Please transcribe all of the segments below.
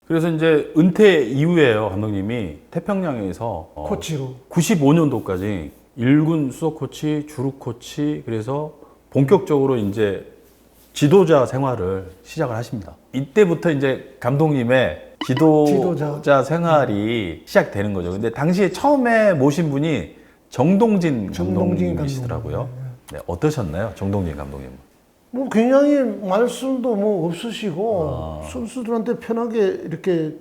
그래서 이제 은퇴 이후에요, 감독님이 태평양에서 코치로. 95년도까지 1군 수석 코치, 주루 코치, 그래서 본격적으로 이제 지도자 생활을 시작을 하십니다. 이때부터 이제 감독님의 지도자 생활이 시작되는 거죠. 근데 당시에 처음에 모신 분이 정동진 감독님이시더라고요. 네, 어떠셨나요, 정동진 감독님? 뭐 굉장히 말씀도 뭐 없으시고 선수들한테 편하게 이렇게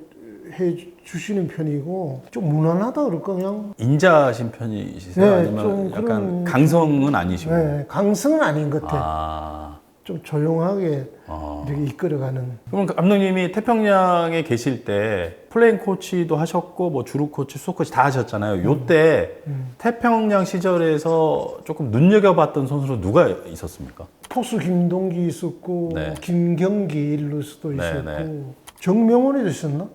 해 주시는 편이고 좀 무난하다 그럴까 그냥. 인자하신 편이시세요? 네, 아니면 좀 약간 그런 강성은 아니시고? 네, 강성은 아닌 것 같아. 아, 좀 조용하게 이렇게 이끌어가는. 그럼 감독님이 태평양에 계실 때 플레잉 코치도 하셨고 뭐 주루 코치, 수석 코치 다 하셨잖아요. 요때 태평양 시절에서 조금 눈여겨봤던 선수로 누가 있었습니까? 포수 김동기 있었고 네. 김경기 일루수도 네, 있었고 네. 정명원이도 있었나?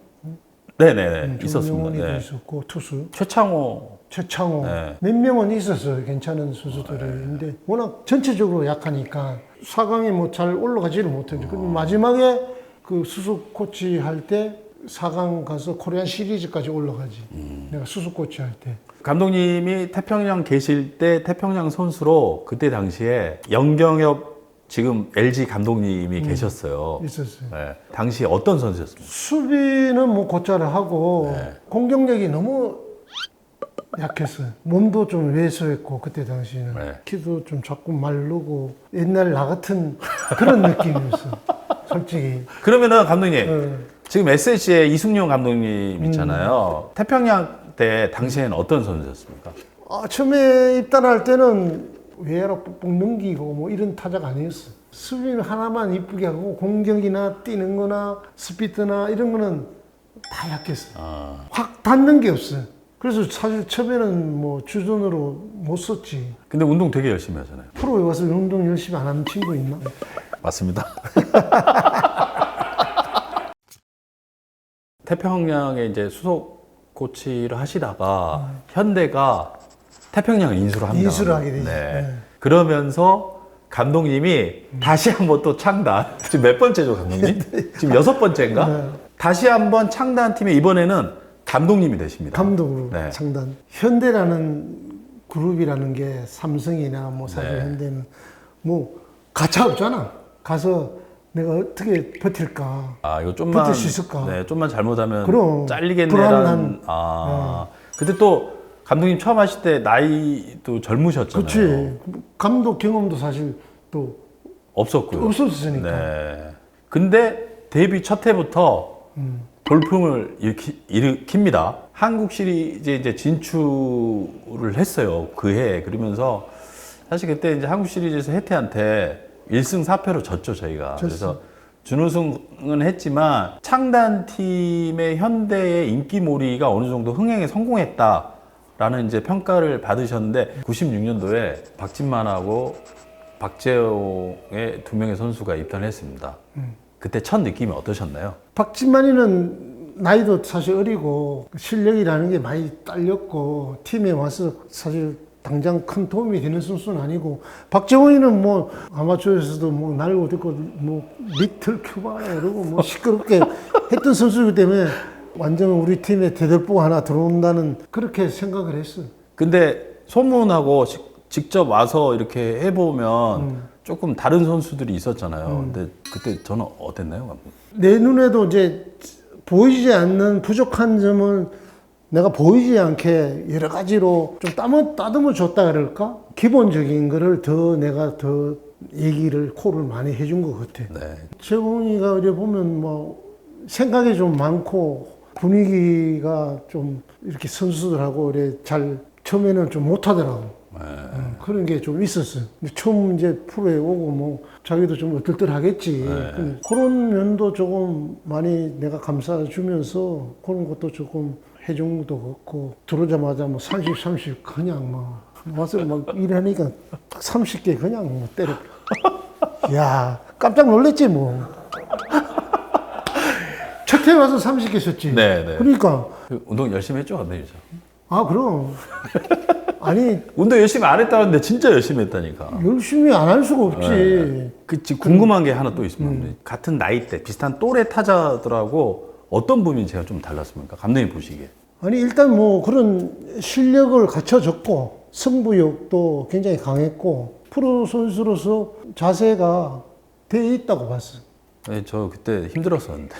네네네, 있었습니다. 정명원이도 네. 있었고 투수 최창호. 최창호 네. 몇 명은 있었어요. 괜찮은 선수들이. 근데 워낙 전체적으로 약하니까 4강에 뭐 잘 올라가지를 못했죠. 그리고 마지막에 그 수석 코치 할 때 4강 가서 코리안 시리즈까지 올라가지. 내가 수석 코치 할 때. 감독님이 태평양 계실 때 태평양 선수로 그때 당시에 영경엽 지금 LG 감독님이 계셨어요. 있었어요. 네. 당시 어떤 선수였습니까? 수비는 뭐 곧잘 하고 네. 공격력이 너무 약했어요. 몸도 좀 왜소했고 그때 당시에는 네. 키도 좀 자꾸 마르고 옛날 나 같은 그런 느낌이었어. 솔직히. 그러면은 감독님 네. 지금 SSG의 이승용 감독님 있잖아요. 태평양 때 당시에는 어떤 선수였습니까? 처음에 입단할 때는 외야로 뻑뻑 넘기고 뭐 이런 타자가 아니었어. 수비 하나만 이쁘게 하고 공격이나 뛰는 거나 스피드나 이런 거는 다 약했어. 확 닿는 게 없어. 그래서 사실 처음에는 뭐 주전으로 못 썼지. 근데 운동 되게 열심히 하잖아요. 프로에 와서 운동 열심히 안 하는 친구 있나? 맞습니다. 태평양에 이제 수석 코치를 하시다가 현대가 태평양을 인수를 합니다. 인수를 하게 되죠. 네. 네. 그러면서 감독님이 다시 한번 또 창단. 지금 몇 번째죠, 감독님? 지금 6번째인가? 네. 다시 한번 창단 팀에 이번에는 감독님이 되십니다. 감독으로 네. 창단. 현대라는 그룹이라는 게 삼성이나 뭐 사실 네. 현대는 뭐 가차 없잖아. 가서 내가 어떻게 버틸까. 아, 이거 좀만 버틸 수 있을까? 네, 좀만 잘못하면 그럼. 잘리겠네라는. 불안한. 그때 또 감독님 처음 하실 때 나이도 젊으셨잖아요. 그렇지. 감독 경험도 사실 또 없었고요. 없었으니까. 네. 근데 데뷔 첫 해부터 돌풍을 일으킵니다. 한국 시리즈에 이제 진출을 했어요. 그 해에. 그러면서 사실 그때 이제 한국 시리즈에서 해태한테 1승 4패로 졌죠, 저희가. 그래서 준우승은 했지만 창단팀의 현대의 인기몰이가 어느 정도 흥행에 성공했다라는 이제 평가를 받으셨는데 96년도에 박진만하고 박재홍의 두 명의 선수가 입단을 했습니다. 그때 첫 느낌이 어떠셨나요? 박진만이는 나이도 사실 어리고 실력이라는 게 많이 딸렸고 팀에 와서 사실 당장 큰 도움이 되는 선수는 아니고 박재원이는 뭐 아마추어에서도 뭐 날고 듣고 뭐 리틀 큐바 이러고 뭐 시끄럽게 했던 선수이기 때문에 완전 우리 팀에 대들보 하나 들어온다는 그렇게 생각을 했어. 근데 소문하고 직접 와서 이렇게 해보면 조금 다른 선수들이 있었잖아요. 근데 그때 저는 어땠나요, 감독님? 내 눈에도 이제 보이지 않는 부족한 점을 내가 보이지 않게 여러 가지로 좀 따듬어 줬다 그럴까? 기본적인 거를 내가 더 얘기를 콜을 많이 해준 것 같아. 네. 재홍이가 어디 보면 뭐 생각이 좀 많고 분위기가 좀 이렇게 선수들하고 이렇게 잘 처음에는 좀 못하더라고. 그런 게 좀 있었어요. 근데 처음 이제 프로에 오고 뭐 자기도 좀 어떨떨하겠지. 근데 그런 면도 조금 많이 내가 감싸주면서 그런 것도 조금 해준 것도 같고 들어오자마자 뭐 30 그냥 막 와서 막 일하니까 딱 30개 그냥 뭐 때려. 야 깜짝 놀랐지 뭐. 첫 해 와서 30개 썼지. 네. 그러니까 운동 열심히 했죠, 감독님? 그럼 아니 운동 열심히 안 했다는데 진짜 열심히 했다니까. 열심히 안 할 수가 없지. 네. 지금 궁금한 게 하나 또 있습니다. 같은 나이대 비슷한 또래 타자들하고 어떤 부분이 제가 좀 달랐습니까? 감독님 보시기에. 아니 일단 뭐 그런 실력을 갖춰졌고 승부욕도 굉장히 강했고 프로 선수로서 자세가 돼 있다고 봤어. 네, 저 그때 힘들었었는데.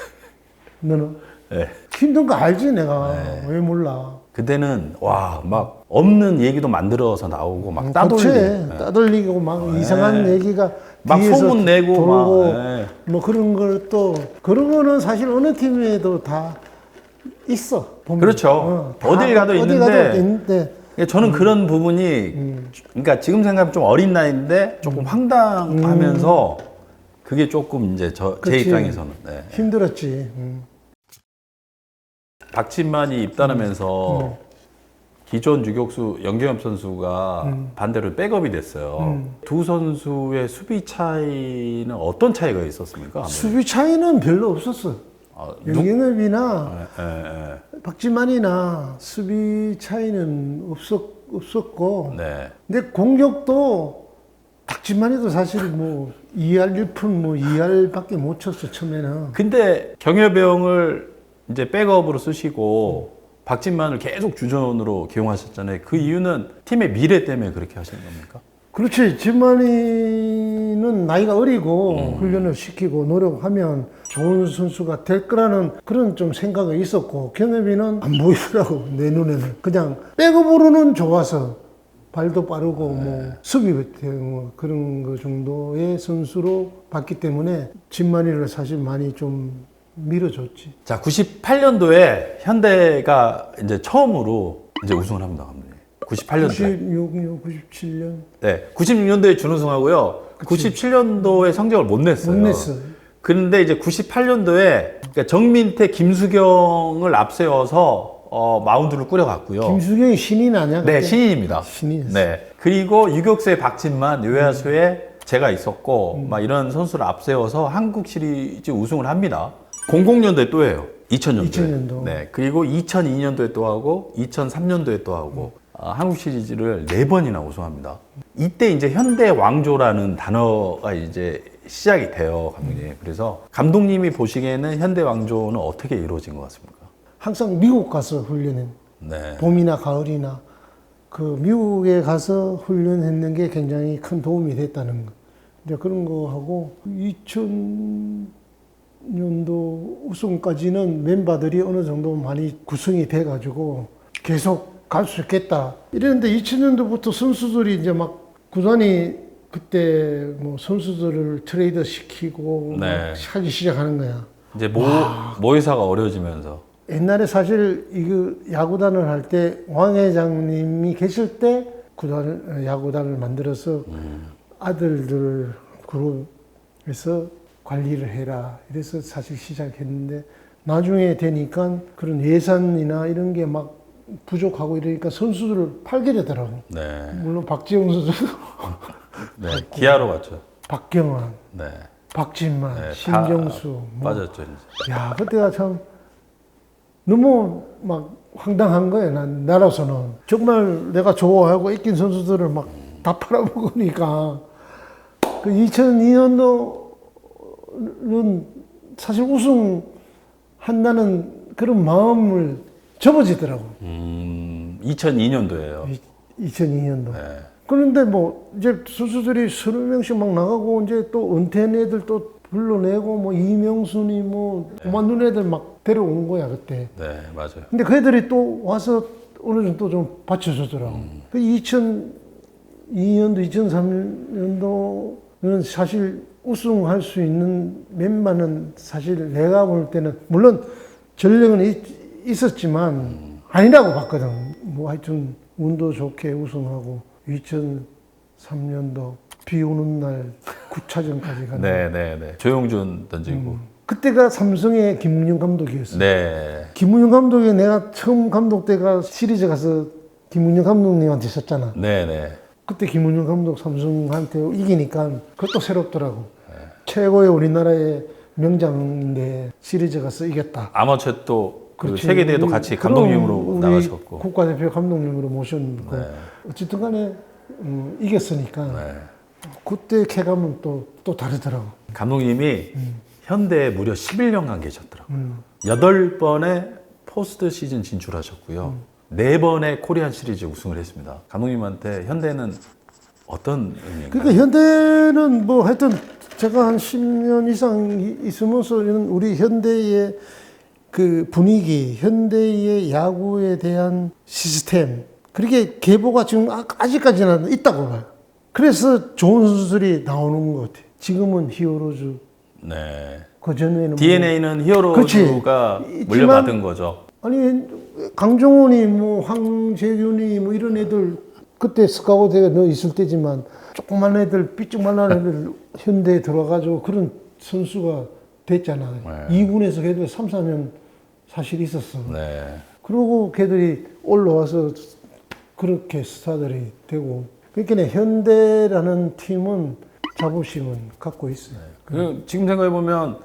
너는 네. 힘든 거 알지 내가. 왜 몰라. 그때는 와 막 없는 얘기도 만들어서 나오고 막 따돌리고 그치. 따돌리고 막 이상한 얘기가 막 뒤에서 소문 내고 돌고 막, 뭐 그런 걸 또 그런 거는 사실 어느 팀에도 다 있어. 보면. 그렇죠. 다 어딜 가도 있는데 있는데 저는 그런 부분이 그러니까 지금 생각하면 좀 어린 나이인데 조금 황당하면서 그게 조금 이제 제 그치. 입장에서는 네. 힘들었지. 박진만이 입단하면서 기존 유격수 연경엽 선수가 반대로 백업이 됐어요. 두 선수의 수비 차이는 어떤 차이가 있었습니까? 아무래도? 수비 차이는 별로 없었어. 영경엽이나 박지만이나 수비 차이는 없었고, 네. 근데 공격도 박지만이도 사실 뭐 2할 1푼 뭐 2할밖에 못 쳤어 처음에는. 근데 경엽이 형을 이제 백업으로 쓰시고 박진만을 계속 주전으로 기용하셨잖아요. 그 이유는 팀의 미래 때문에 그렇게 하시는 겁니까? 그렇지. 진만이는 나이가 어리고 훈련을 시키고 노력하면 좋은 선수가 될 거라는 그런 좀 생각이 있었고, 경엽이는 안 보이더라고 내 눈에는. 그냥 백업으로는 좋아서 발도 빠르고 뭐 수비 뭐 그런 거 정도의 선수로 봤기 때문에 진만이를 사실 많이 좀 밀어줬지. 자, 98년도에 현대가 이제 처음으로 이제 우승을 합니다, 감독님. 98년도에. 96년, 97년 네, 96년도에 준우승하고요. 97년도에 성적을 못 냈어요. 못 냈어. 그런데 이제 98년도에 그러니까 정민태, 김수경을 앞세워서 마운드를 꾸려갔고요. 김수경이 신인 아니야? 네, 그때? 신인입니다. 신인이었어. 네. 그리고 유격수의 박진만, 외야수에 제가 있었고, 막 이런 선수를 앞세워서 한국 시리즈 우승을 합니다. 00년도에 또 해요. 2000년도에. 2000년도. 네. 그리고 2002년도에 또 하고, 2003년도에 또 하고, 한국 시리즈를 4번이나 우승합니다. 이때 이제 현대 왕조라는 단어가 이제 시작이 돼요, 감독님. 그래서 감독님이 보시기에는 현대 왕조는 어떻게 이루어진 것 같습니까? 항상 미국 가서 훈련해. 네. 봄이나 가을이나 그 미국에 가서 훈련했는 게 굉장히 큰 도움이 됐다는 거. 이제 그런 거 하고 2000년도 우승까지는 멤버들이 어느 정도 많이 구성이 돼가지고 계속 갈 수 있겠다. 이랬는데 2000년도부터 선수들이 이제 막 구단이 그때 뭐 선수들을 트레이드 시키고 네. 막 하기 시작하는 거야. 이제 모의사가 어려워지면서. 옛날에 사실 이거 야구단을 할 때 왕 회장님이 계실 때 야구단을 만들어서 아들들 그룹에서 관리를 해라. 이래서 사실 시작했는데 나중에 되니까 그런 예산이나 이런 게 막 부족하고 이러니까 선수들을 팔게 되더라고. 네. 물론 박지영 선수도 네. 기아로 갔죠. 박경환, 네. 박진만, 네, 신정수 뭐. 빠졌죠, 이제. 야, 그때가 참 너무 막 황당한 거예요. 나로서는 정말 내가 좋아하고 있긴 선수들을 막 다 팔아먹으니까 그 2002년도는 사실 우승한다는 그런 마음을 접어지더라고. 2002년도에요. 2002년도. 네. 그런데 뭐 이제 선수들이 30명씩 막 나가고 이제 또 은퇴한 애들 또 불러내고 뭐 이명순이 뭐 그만둔 애들 막 데려온 거야 그때. 네, 맞아요. 근데 그 애들이 또 와서 어느 정도 좀 받쳐주더라고. 그 2002년도, 2003년도는 사실 우승할 수 있는 멤버는 사실 내가 볼 때는 물론 전력은 있었지만 아니라고 봤거든. 뭐 하여튼 운도 좋게 우승하고 2003년도 비 오는 날 9차전까지 가는. 네. 조용준 던지고. 그때가 삼성의 김문영 감독이었어. 네. 김문영 감독이 내가 처음 감독 때가 시리즈 가서 김문영 감독님한테 졌잖아. 네. 그때 김문영 감독 삼성한테 이기니까 그것도 새롭더라고. 최고의 우리나라의 명장인데 시리즈 가서 이겼다. 아마추어 또 그 그렇지. 세계대회도 같이 감독님으로 우리 나가셨고. 국가대표 감독님으로 모셨고. 네. 어쨌든 간에 이겼으니까 네. 그때 쾌감은 또 다르더라고. 감독님이 현대에 무려 11년간 계셨더라고요. 8번의 포스트 시즌 진출하셨고요. 4번의 코리안 시리즈 우승을 했습니다. 감독님한테 현대는 어떤 의미인가요? 그러니까 현대는 뭐 하여튼 제가 한 10년 이상 있으면서 우리 현대의 그 분위기, 현대의 야구에 대한 시스템, 그렇게 계보가 지금 아직까지는 있다고 봐요. 그래서 좋은 선수들이 나오는 것 같아요. 지금은 히어로즈. 네. 그 전에는 DNA는 히어로즈가 물려받은 거죠. 아니 강정훈이 뭐 황재균이 뭐 이런 애들 그때 스카우트가 너 있을 때지만 조그만 애들 삐쭉만한 애들 현대에 들어가지고 그런 선수가 됐잖아요. 네. 2군에서 걔들 3, 4년 사실 있었어. 네. 그러고 걔들이 올라와서 그렇게 스타들이 되고 그러니까 현대라는 팀은 자부심은 갖고 있어요. 지금 생각해 보면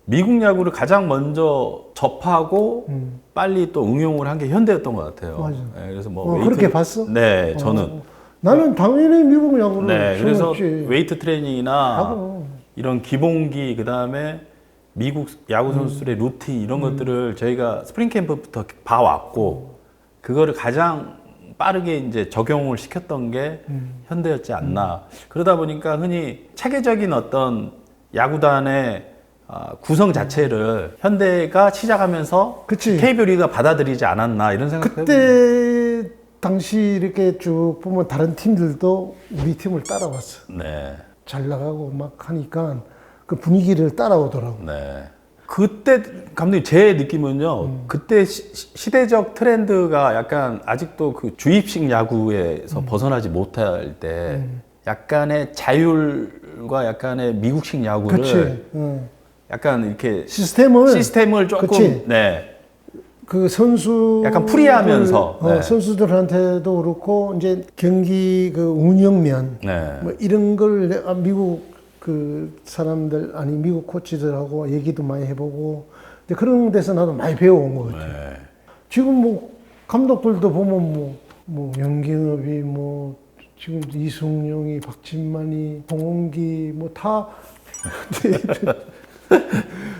미국 야구를 가장 먼저 접하고 빨리 또 응용을 한 게 현대였던 것 같아요. 맞아. 네, 그래서 뭐 그렇게 봤어? 네, 저는 나는 당연히 미국 야구를 네, 그래서 좋아했지. 웨이트 트레이닝이나 하고. 이런 기본기 그다음에 미국 야구 선수들의 루틴 이런 것들을 저희가 스프링 캠프부터 봐왔고 그거를 가장 빠르게 이제 적용을 시켰던 게 현대였지 않나. 그러다 보니까 흔히 체계적인 어떤 야구단의 구성 자체를 현대가 시작하면서 그치. KBO 리그가 받아들이지 않았나 이런 생각이 그때 당시 이렇게 쭉 보면 다른 팀들도 우리 팀을 따라왔어. 네. 잘 나가고 막 하니까 그 분위기를 따라오더라고. 네. 그때 감독님 제 느낌은요. 그때 시대적 트렌드가 약간 아직도 그 주입식 야구에서 벗어나지 못할 때 약간의 자율과 약간의 미국식 야구를 그렇지. 약간 이렇게 시스템을 조금 그치. 네. 그 선수 약간 프리하면서 네. 선수들한테도 그렇고 이제 경기 그 운영면 네. 뭐 이런 걸 내가 미국 그 사람들 아니 미국 코치들하고 얘기도 많이 해보고 근데 그런 데서 나도 많이 배워온 것 같아요. 네. 지금 뭐 감독들도 보면 뭐 연기업이 뭐 지금 이승용이 박진만이 홍원기 뭐 다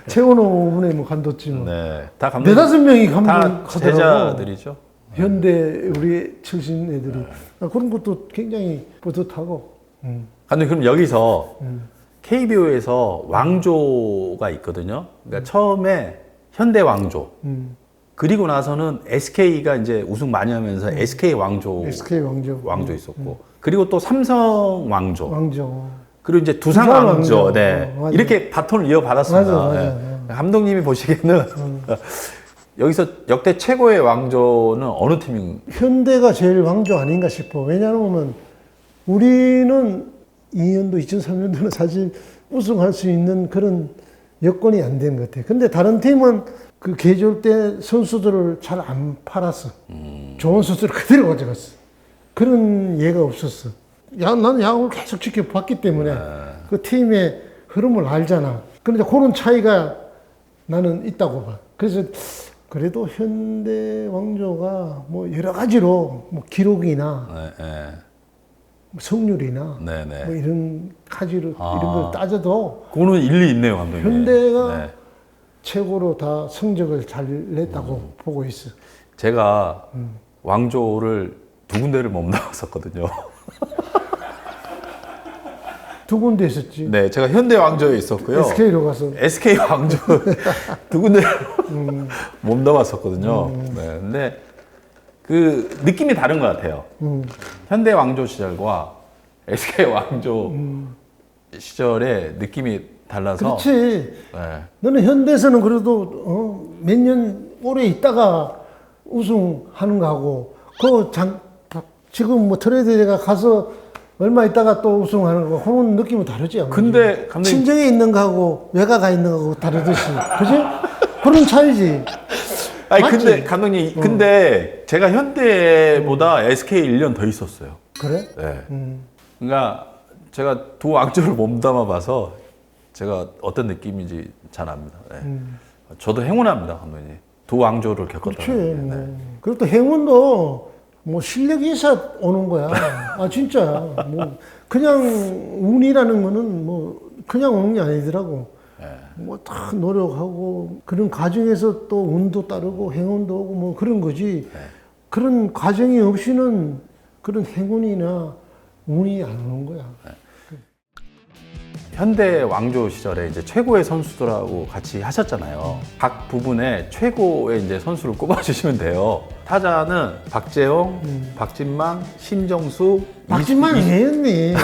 최원호 분에 뭐 감독지 뭐 네. 다 감독 네다섯 명이 다 감독하더라고. 제자들이죠. 현대 우리 출신 애들이 그런 것도 굉장히 뿌듯하고. 감독님 그럼 여기서 KBO에서 왕조가 있거든요. 그러니까 처음에 현대 왕조. 그리고 나서는 SK가 이제 우승 많이 하면서 SK 왕조 SK 왕조. 있었고 그리고 또 삼성 왕조. 그리고 이제 두산 두산 왕조. 왕조. 네. 맞아. 이렇게 바톤을 이어받았습니다. 맞아. 네. 감독님이 보시기에는 여기서 역대 최고의 왕조는 어느 팀인? 현대가 제일 왕조 아닌가 싶어. 왜냐하면 우리는 2년도 2003년도는 사실 우승할 수 있는 그런 여건이 안 된 것 같아. 근데 다른 팀은 그 계절 때 선수들을 잘 안 팔았어. 좋은 선수를 그대로 가져갔어. 그런 예가 없었어. 나는 야구를 계속 지켜봤기 때문에 그 팀의 흐름을 알잖아. 그런데 그런 차이가 나는 있다고 봐. 그래서 그래도 현대 왕조가 뭐 여러 가지로 뭐 기록이나 성률이나 네네. 뭐 이런 가지로 이런 걸 따져도 그거는 일리 있네요, 감독님. 현대가 네. 최고로 다 성적을 잘 냈다고 보고 있어. 제가 왕조를 2군데를 몸담았었거든요. 두 군데 있었지. 네, 제가 현대 왕조에 있었고요. SK로 가서. SK 왕조 2군데를 몸담았었거든요. 네, 근데 그 느낌이 다른 것 같아요. 현대 왕조 시절과 SK 왕조 시절의 느낌이 달라서. 그렇지. 네. 너는 현대에서는 그래도 몇 년 오래 있다가 우승하는 거하고 지금 뭐 트레이드가 가서 얼마 있다가 또 우승하는 거 그런 느낌은 다르지 않나요? 근데 감독님 친정에 있는 거하고 외가가 있는 거하고 다르듯이 그지? 그런 차이지. 아니 맞지? 근데 감독님 근데 제가 현대보다 SK 1년 더 있었어요. 그래? 네. 그러니까 제가 두 왕조를 몸담아 봐서 제가 어떤 느낌인지 잘 압니다. 네. 저도 행운합니다, 감독님. 두 왕조를 겪었다는 그렇지. 게. 네. 그리고 또 행운도 뭐 실력이 있어 오는 거야. 아 진짜야. 뭐 그냥 운이라는 거는 뭐 그냥 오는 게 아니더라고. 네. 뭐 다 노력하고 그런 과정에서 또 운도 따르고 행운도 오고 뭐 그런 거지. 그런 과정이 없이는 그런 행운이나 운이 안 오는 거야. 현대 왕조 시절에 이제 최고의 선수들하고 같이 하셨잖아요. 각 부분에 최고의 이제 선수를 꼽아주시면 돼요. 타자는 박재홍, 박진만, 신정수, 박진만 애였네.